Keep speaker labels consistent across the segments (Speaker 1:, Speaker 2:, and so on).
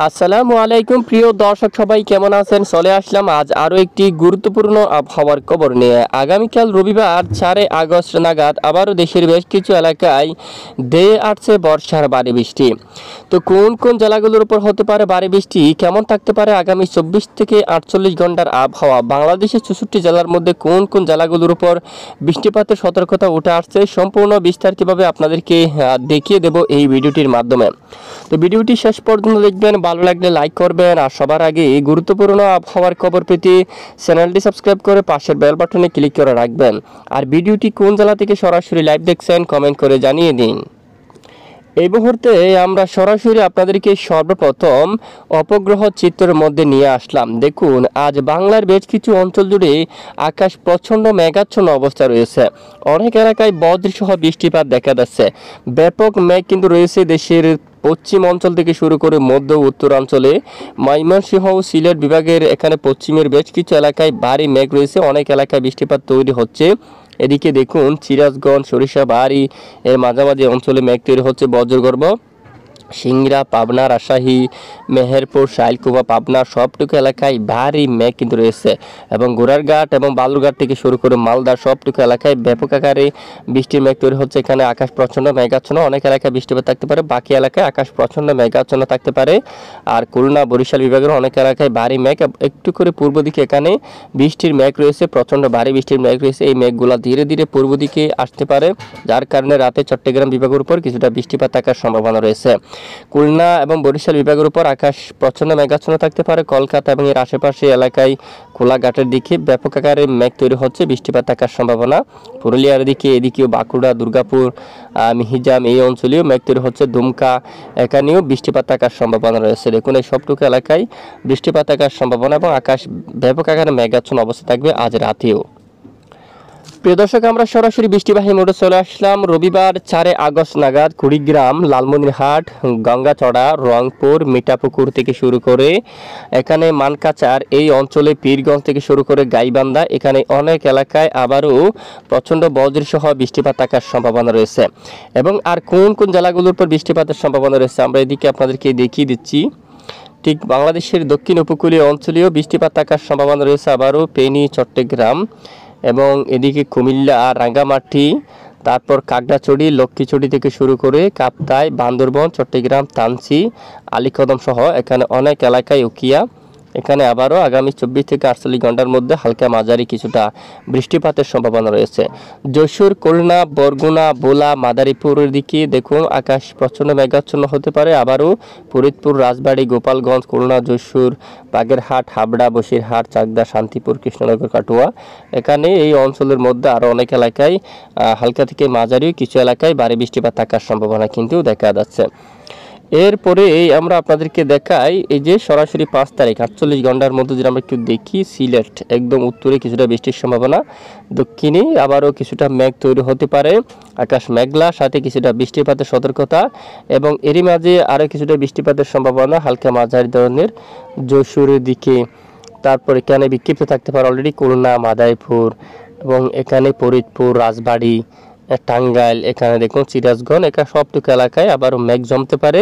Speaker 1: আসসালামু আলাইকুম প্রিয় দর্শক, সবাই কেমন আছেন? চলে আসলাম আজ আরও একটি গুরুত্বপূর্ণ আবহাওয়ার খবর নিয়ে। আগামীকাল রবিবার 4 আগস্ট নাগাদ আবারও দেশের বেশ কিছু এলাকায় ধেয়ে আসছে বর্ষার ভারী বৃষ্টি। তো কোন কোন জেলাগুলোর উপর হতে পারে ভারী বৃষ্টি, কেমন থাকতে পারে আগামী 24 থেকে 48 ঘন্টার আবহাওয়া, বাংলাদেশের 64 জেলার মধ্যে কোন কোন জেলাগুলোর উপর বৃষ্টিপাতের সতর্কতা উঠে আসছে, সম্পূর্ণ বিস্তারিতভাবে আপনাদেরকে দেখিয়ে দেব এই ভিডিওটির মাধ্যমে। তো ভিডিওটি শেষ পর্যন্ত দেখবেন, ভালো লাগলে লাইক করবেন, আর সবার আগে এই গুরুত্বপূর্ণ আবহাওয়ার খবর পেতে চ্যানেলটি সাবস্ক্রাইব করে পাশের বেল বাটনে ক্লিক করে রাখবেন। আর ভিডিওটি কোন জেলা থেকে সরাসরি লাইভ দেখছেন কমেন্ট করে জানিয়ে দিন। এই মুহূর্তে আমরা সরাসরি আপনাদেরকে সর্বপ্রথম অপগ্রহ চিত্রের মধ্যে নিয়ে আসলাম। দেখুন, আজ বাংলার বেশ কিছু অঞ্চল জুড়ে আকাশ প্রচণ্ড মেঘাচ্ছন্ন অবস্থা রয়েছে। অনেক এলাকায় বজ্রসহ বৃষ্টিপাত দেখা যাচ্ছে। ব্যাপক মেঘ কিন্তু রয়েছে দেশের পশ্চিম অঞ্চল থেকে শুরু করে মধ্য উত্তরাঞ্চলে। ময়মনসিংহ ও সিলেট বিভাগের এখানে পশ্চিমের বেশ কিছু এলাকায় ভারী মেঘ রয়েছে, অনেক এলাকায় বৃষ্টিপাত তৈরি হচ্ছে। এদিকে দেখুন, সিরাজগঞ্জ, সরিষাবাড়ি এর মাঝামাঝি অঞ্চলে মেঘ তৈরি হচ্ছে বজ্রগর্ভ। সিংড়া, পাবনা, রাজশাহী, মেহেরপুর, শাইলকুপা, পাবনা সবটুকু এলাকায় ভারী মেঘ কিন্তু রয়েছে, এবং গোড়ারঘাট এবং বালুরঘাট থেকে শুরু করে মালদা সবটুকু এলাকায় ব্যাপক আকারে বৃষ্টির মেঘ তৈরি হচ্ছে। এখানে আকাশ প্রচণ্ড মেঘাচ্ছন্ন, অনেক এলাকায় বৃষ্টিপাত থাকতে পারে, বাকি এলাকায় আকাশ প্রচণ্ড মেঘাচ্ছন্ন থাকতে পারে। আর খুলনা, বরিশাল বিভাগের অনেক এলাকায় ভারী মেঘ, একটু করে পূর্ব দিকে এখানে বৃষ্টির মেঘ রয়েছে, প্রচণ্ড ভারী বৃষ্টির মেঘ রয়েছে। এই মেঘগুলো ধীরে ধীরে পূর্ব দিকে আসতে পারে, যার কারণে রাতে চট্টগ্রাম বিভাগের উপর কিছুটা বৃষ্টিপাত থাকার সম্ভাবনা রয়েছে। খুলনা এবং বরিশাল বিভাগের উপর আকাশ প্রচণ্ড মেঘাচ্ছন্ন থাকতে পারে। কলকাতা এবং এর আশেপাশে এলাকায় কোলাঘাটের দিকে ব্যাপক আকারে মেঘ তৈরি হচ্ছে, বৃষ্টিপাত থাকার সম্ভাবনা। পুরুলিয়ার দিকে, এদিকেও বাঁকুড়া, দুর্গাপুর, মিহিজাম এই অঞ্চলেও মেঘ তৈরি হচ্ছে। দুমকা এখানেও বৃষ্টিপাত থাকার সম্ভাবনা রয়েছে। দেখুন, এই সবটুকু এলাকায় বৃষ্টিপাত থাকার সম্ভাবনা, এবং আকাশ ব্যাপক আকারে মেঘাচ্ছন্ন অবস্থা থাকবে আজ রাতেও। প্রিয় দর্শক, আমরা সরাসরি বৃষ্টিবাহী মোড়ে চলে আসলাম। রবিবার 4 আগস্ট নাগাদ কুড়িগ্রাম, লালমনিরহাট, গঙ্গাচড়া, রংপুর, মিঠাপুকুর থেকে শুরু করে এখানে মানকাচার এই অঞ্চলে পীরগঞ্জ থেকে শুরু করে গাইবান্ধা, এখানে অনেক এলাকায় আবারও প্রচণ্ড বজ্রসহ বৃষ্টিপাত থাকার সম্ভাবনা রয়েছে। এবং আর কোন কোন জেলাগুলোর উপর বৃষ্টিপাতের সম্ভাবনা রয়েছে আমরা এদিকে আপনাদেরকে দেখিয়ে দিচ্ছি। ঠিক বাংলাদেশের দক্ষিণ উপকূলীয় অঞ্চলেও বৃষ্টিপাত থাকার সম্ভাবনা রয়েছে আবারও। ফেনী, চট্টগ্রাম এবং এদিকে কুমিল্লা, রাঙ্গামাটি, তারপর কাকড়াছড়ি, লক্ষ্মীছড়ি থেকে শুরু করে কাপ্তাই, বান্দরবান, চট্টগ্রাম, তানচি, আলীকদম সহ এখানে অনেক এলাকায় উকিয়া, এখানে আবারও আগামী 24 থেকে 48 ঘন্টার মধ্যে হালকা মাঝারি কিছুটা বৃষ্টিপাতের সম্ভাবনা রয়েছে। যশোর, খুলনা, বরগুনা, ভোলা, মাদারীপুরের দিকে দেখুন আকাশ প্রচণ্ড মেঘাচ্ছন্ন হতে পারে আবারও। ফরিদপুর, রাজবাড়ী, গোপালগঞ্জ, খুলনা, যশোর, বাগেরহাট, হাবড়া, বসিরহাট, চাকদা, শান্তিপুর, কৃষ্ণনগর, কাটুয়া, এখানে এই অঞ্চলের মধ্যে আরও অনেক এলাকায় হালকা থেকে মাঝারি, কিছু এলাকায় ভারী বৃষ্টিপাত থাকার সম্ভাবনা কিন্তু দেখা যাচ্ছে। এরপরে আমরা আপনাদেরকে দেখাই এই যে সরাসরি 5 তারিখ 48 ঘন্টার মধ্যে যদি আমরা একটু দেখি, সিলেট একদম উত্তরে কিছুটা বৃষ্টির সম্ভাবনা, দক্ষিণে আবারও কিছুটা মেঘ তৈরি হতে পারে, আকাশ মেঘলা, সাথে কিছুটা বৃষ্টিপাতের সতর্কতা, এবং এরই মাঝে আরও কিছুটা বৃষ্টিপাতের সম্ভাবনা হালকা মাঝারি ধরনের যশোরের দিকে। তারপর এখানে বিক্ষিপ্ত থাকতে পারে অলরেডি খুলনা, মাদারীপুর, এবং এখানে ফরিদপুর, রাজবাড়ী, টাঙ্গাইল, এখানে দেখুন সিরাজগঞ্জ, এখানে সবটুকু এলাকায় আবারও মেঘ জমতে পারে,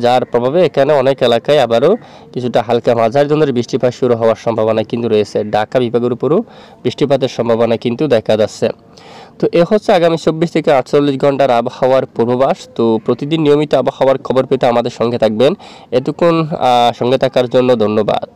Speaker 1: যার প্রভাবে এখানে অনেক এলাকায় আবারও কিছুটা হালকা মাঝারি ধরনের বৃষ্টিপাত শুরু হওয়ার সম্ভাবনা কিন্তু রয়েছে। ঢাকা বিভাগের উপরও বৃষ্টিপাতের সম্ভাবনা কিন্তু দেখা যাচ্ছে। তো এ হচ্ছে আগামী 24 থেকে 48 ঘন্টার আবহাওয়ার পূর্বাভাস। তো প্রতিদিন নিয়মিত আবহাওয়ার খবর পেতে আমাদের সঙ্গে থাকবেন। এতক্ষণ সঙ্গে থাকার জন্য ধন্যবাদ।